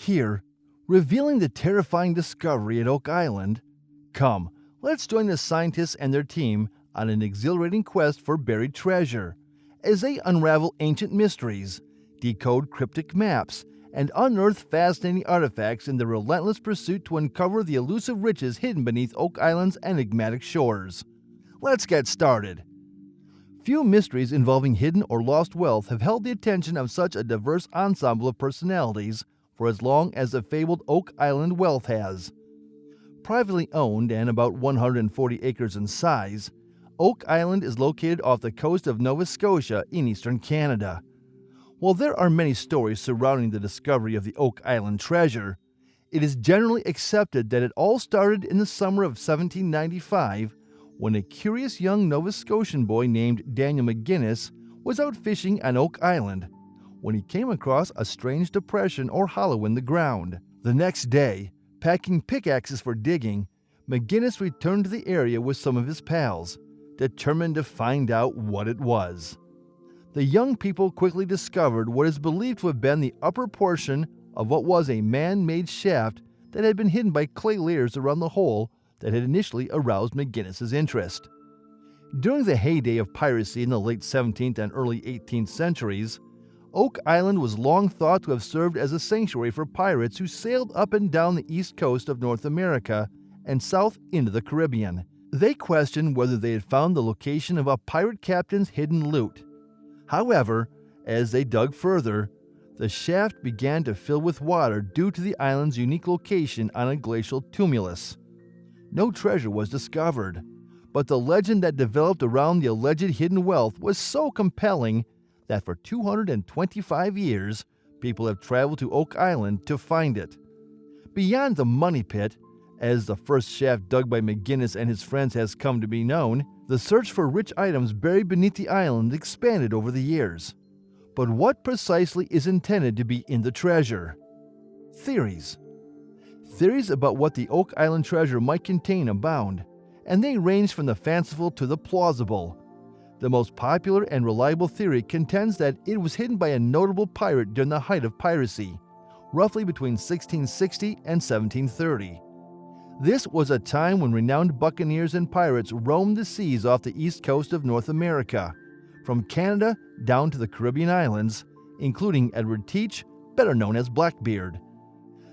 Here, revealing the terrifying discovery at Oak Island, come, let's join the scientists and their team on an exhilarating quest for buried treasure as they unravel ancient mysteries, decode cryptic maps, and unearth fascinating artifacts in the relentless pursuit to uncover the elusive riches hidden beneath Oak Island's enigmatic shores. Let's get started. Few mysteries involving hidden or lost wealth have held the attention of such a diverse ensemble of personalities for as long as the fabled Oak Island wealth has. Privately owned and about 140 acres in size, Oak Island is located off the coast of Nova Scotia in eastern Canada. While there are many stories surrounding the discovery of the Oak Island treasure, it is generally accepted that it all started in the summer of 1795 when a curious young Nova Scotian boy named Daniel McGinnis was out fishing on Oak Island when he came across a strange depression or hollow in the ground. The next day, packing pickaxes for digging, McGinnis returned to the area with some of his pals, determined to find out what it was. The young people quickly discovered what is believed to have been the upper portion of what was a man-made shaft that had been hidden by clay layers around the hole that had initially aroused McGinnis's interest. During the heyday of piracy in the late 17th and early 18th centuries, Oak Island was long thought to have served as a sanctuary for pirates who sailed up and down the east coast of North America and south into the Caribbean. They questioned whether they had found the location of a pirate captain's hidden loot. However, as they dug further, the shaft began to fill with water due to the island's unique location on a glacial tumulus. No treasure was discovered, but the legend that developed around the alleged hidden wealth was so compelling that for 225 years, people have traveled to Oak Island to find it. Beyond the money pit, as the first shaft dug by McGinnis and his friends has come to be known, the search for rich items buried beneath the island expanded over the years. But what precisely is intended to be in the treasure? Theories. Theories about what the Oak Island treasure might contain abound, and they range from the fanciful to the plausible. The most popular and reliable theory contends that it was hidden by a notable pirate during the height of piracy, roughly between 1660 and 1730. This was a time when renowned buccaneers and pirates roamed the seas off the east coast of North America, from Canada down to the Caribbean islands, including Edward Teach, better known as Blackbeard.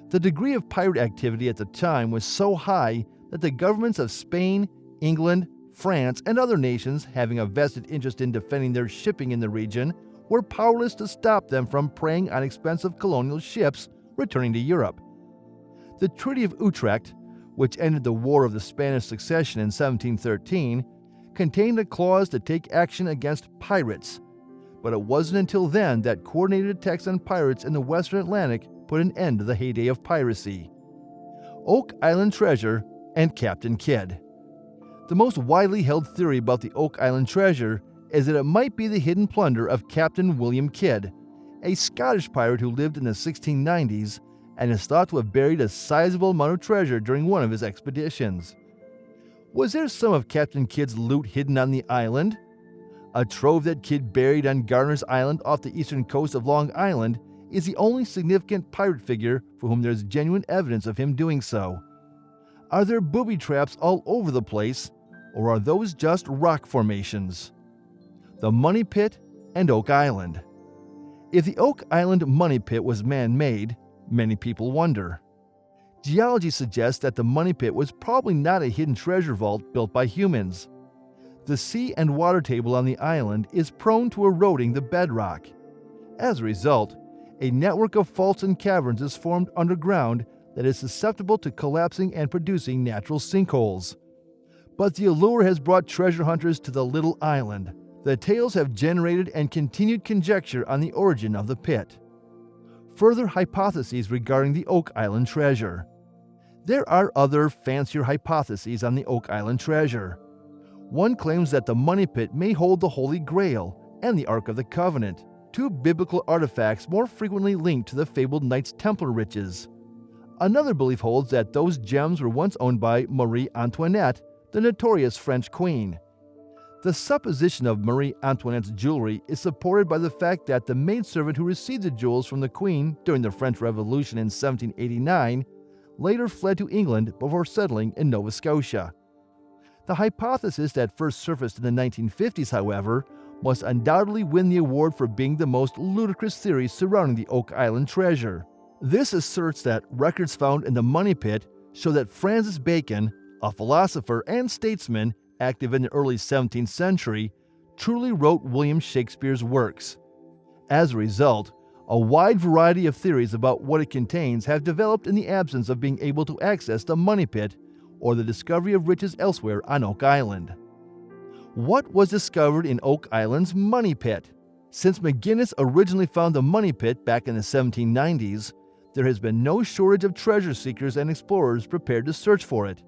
The degree of pirate activity at the time was so high that the governments of Spain, England, France, and other nations having a vested interest in defending their shipping in the region were powerless to stop them from preying on expensive colonial ships returning to Europe. The Treaty of Utrecht, which ended the War of the Spanish Succession in 1713, contained a clause to take action against pirates, but it wasn't until then that coordinated attacks on pirates in the Western Atlantic put an end to the heyday of piracy. Oak Island treasure and Captain Kidd. The most widely held theory about the Oak Island treasure is that it might be the hidden plunder of Captain William Kidd, a Scottish pirate who lived in the 1690s and is thought to have buried a sizable amount of treasure during one of his expeditions. Was there some of Captain Kidd's loot hidden on the island? A trove that Kidd buried on Garner's Island off the eastern coast of Long Island is the only significant pirate figure for whom there is genuine evidence of him doing so. Are there booby traps all over the place, or are those just rock formations? The Money Pit and Oak Island. If the Oak Island Money Pit was man-made, many people wonder. Geology suggests that the Money Pit was probably not a hidden treasure vault built by humans. The sea and water table on the island is prone to eroding the bedrock. As a result, a network of faults and caverns is formed underground that is susceptible to collapsing and producing natural sinkholes. But the allure has brought treasure hunters to the little island. The tales have generated and continued conjecture on the origin of the pit. Further hypotheses regarding the Oak Island treasure. There are other, fancier hypotheses on the Oak Island treasure. One claims that the Money Pit may hold the Holy Grail and the Ark of the Covenant, two biblical artifacts more frequently linked to the fabled Knights Templar riches. Another belief holds that those gems were once owned by Marie Antoinette, the notorious French queen. The supposition of Marie Antoinette's jewelry is supported by the fact that the maidservant who received the jewels from the Queen during the French Revolution in 1789 later fled to England before settling in Nova Scotia. The hypothesis that first surfaced in the 1950s, however, must undoubtedly win the award for being the most ludicrous theory surrounding the Oak Island treasure. This asserts that records found in the Money Pit show that Francis Bacon, a philosopher and statesman active in the early 17th century, truly wrote William Shakespeare's works. As a result, a wide variety of theories about what it contains have developed in the absence of being able to access the Money Pit or the discovery of riches elsewhere on Oak Island. What was discovered in Oak Island's Money Pit? Since McGinnis originally found the Money Pit back in the 1790s, there has been no shortage of treasure seekers and explorers prepared to search for it,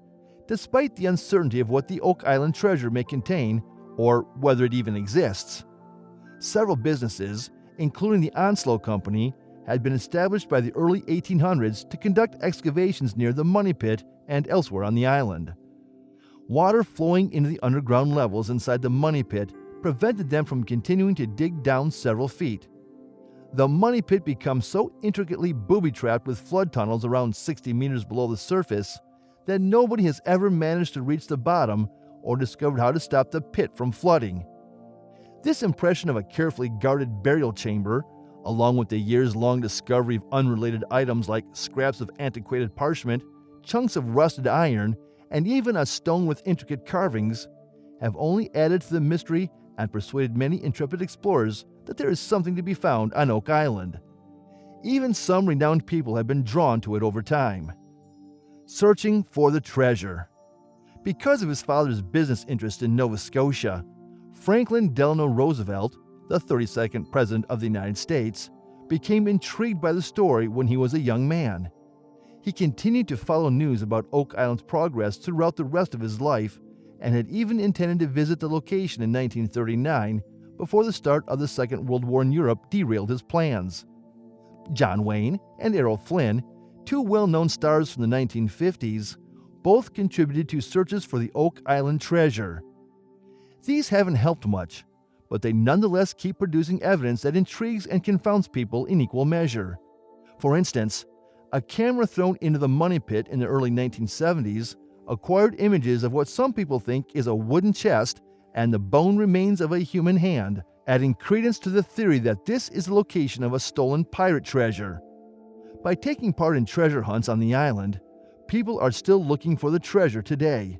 despite the uncertainty of what the Oak Island treasure may contain or whether it even exists. Several businesses, including the Onslow Company, had been established by the early 1800s to conduct excavations near the Money Pit and elsewhere on the island. Water flowing into the underground levels inside the Money Pit prevented them from continuing to dig down several feet. The Money Pit becomes so intricately booby-trapped with flood tunnels around 60 meters below the surface that nobody has ever managed to reach the bottom or discovered how to stop the pit from flooding. This impression of a carefully guarded burial chamber, along with the years-long discovery of unrelated items like scraps of antiquated parchment, chunks of rusted iron, and even a stone with intricate carvings, have only added to the mystery and persuaded many intrepid explorers that there is something to be found on Oak Island. Even some renowned people have been drawn to it over time. Searching for the treasure. Because of his father's business interest in Nova Scotia, Franklin Delano Roosevelt, the 32nd President of the United States, became intrigued by the story when he was a young man. He continued to follow news about Oak Island's progress throughout the rest of his life and had even intended to visit the location in 1939 before the start of the Second World War in Europe derailed his plans. John Wayne and Errol Flynn, two well-known stars from the 1950s, both contributed to searches for the Oak Island treasure. These haven't helped much, but they nonetheless keep producing evidence that intrigues and confounds people in equal measure. For instance, a camera thrown into the Money Pit in the early 1970s acquired images of what some people think is a wooden chest and the bone remains of a human hand, adding credence to the theory that this is the location of a stolen pirate treasure. By taking part in treasure hunts on the island, people are still looking for the treasure today.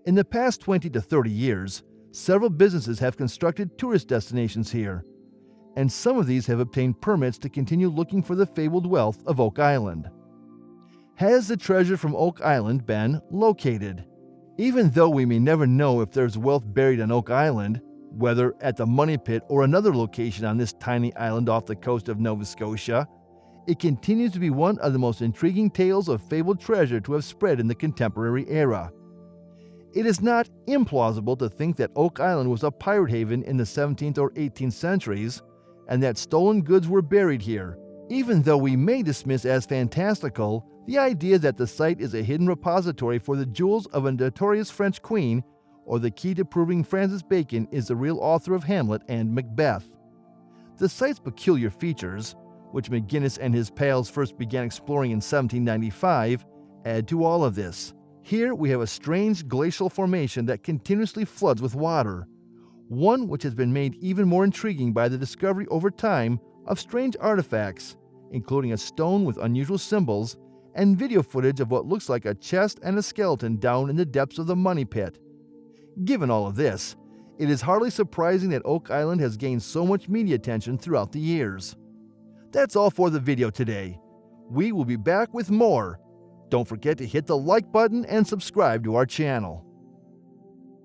In the past 20 to 30 years, several businesses have constructed tourist destinations here, and some of these have obtained permits to continue looking for the fabled wealth of Oak Island. Has the treasure from Oak Island been located? Even though we may never know if there's wealth buried on Oak Island, whether at the Money Pit or another location on this tiny island off the coast of Nova Scotia, it continues to be one of the most intriguing tales of fabled treasure to have spread in the contemporary era. It is not implausible to think that Oak Island was a pirate haven in the 17th or 18th centuries, and that stolen goods were buried here, even though we may dismiss as fantastical the idea that the site is a hidden repository for the jewels of a notorious French queen, or the key to proving Francis Bacon is the real author of Hamlet and Macbeth. The site's peculiar features, which McGinnis and his pals first began exploring in 1795, add to all of this. Here we have a strange glacial formation that continuously floods with water, one which has been made even more intriguing by the discovery over time of strange artifacts, including a stone with unusual symbols and video footage of what looks like a chest and a skeleton down in the depths of the Money Pit. Given all of this, it is hardly surprising that Oak Island has gained so much media attention throughout the years. That's all for the video today. We will be back with more. Don't forget to hit the like button and subscribe to our channel.